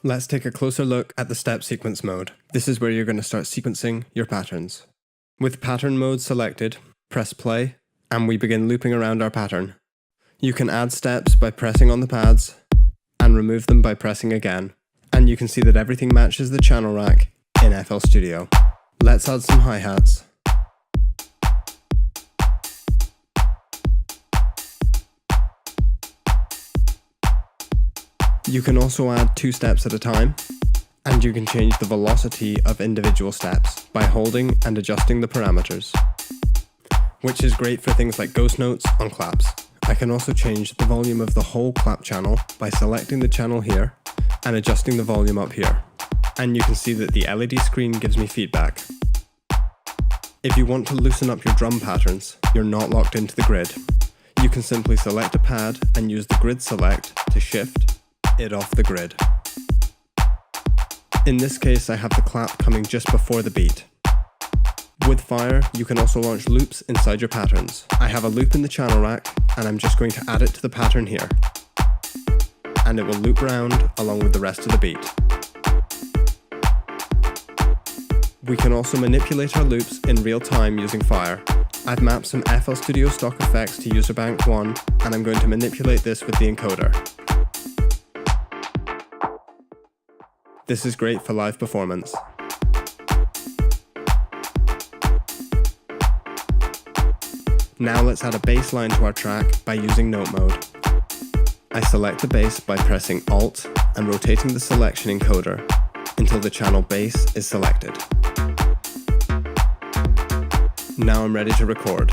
Let's take a closer look at the step sequence mode. This is where you're going to start sequencing your patterns. With pattern mode selected, press play, and we begin looping around our pattern. You can add steps by pressing on the pads, and remove them by pressing again. And you can see that everything matches the channel rack in FL Studio. Let's add some hi-hats. You can also add 2 steps at a time, and you can change the velocity of individual steps by holding and adjusting the parameters, which is great for things like ghost notes on claps. I can also change the volume of the whole clap channel by selecting the channel here and adjusting the volume up here. And you can see that the LED screen gives me feedback. If you want to loosen up your drum patterns, you're not locked into the grid. You can simply select a pad and use the grid select to shift it off the grid. In this case, I have the clap coming just before the beat. With Fire, you can also launch loops inside your patterns. I have a loop in the channel rack, and I'm just going to add it to the pattern here. And it will loop round along with the rest of the beat. We can also manipulate our loops in real time using Fire. I've mapped some FL Studio stock effects to User Bank 1, and I'm going to manipulate this with the encoder. This is great for live performance. Now let's add a bass line to our track by using note mode. I select the bass by pressing Alt and rotating the selection encoder until the channel bass is selected. Now I'm ready to record.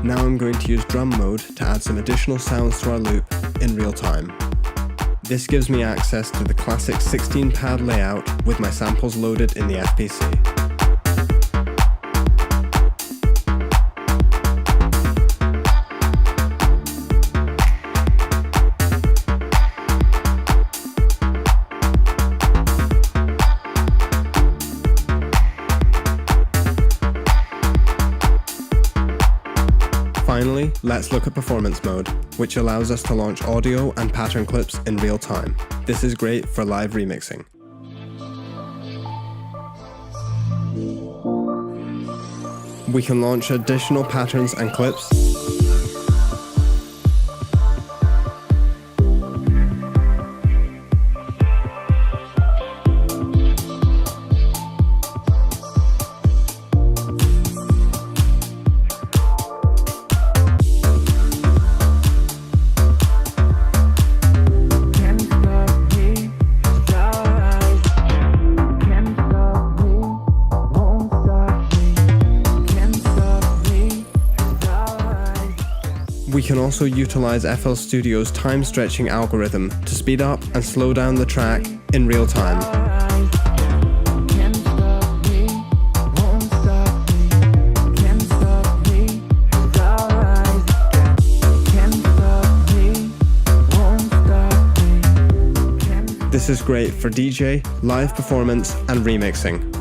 Now I'm going to use drum mode to add some additional sounds to our loop in real time. This gives me access to the classic 16 pad layout with my samples loaded in the FPC. Finally, let's look at performance mode, which allows us to launch audio and pattern clips in real time. This is great for live remixing. We can launch additional patterns and clips. We can also utilize FL Studio's time stretching algorithm to speed up and slow down the track in real time. This is great for DJ, live performance, and remixing.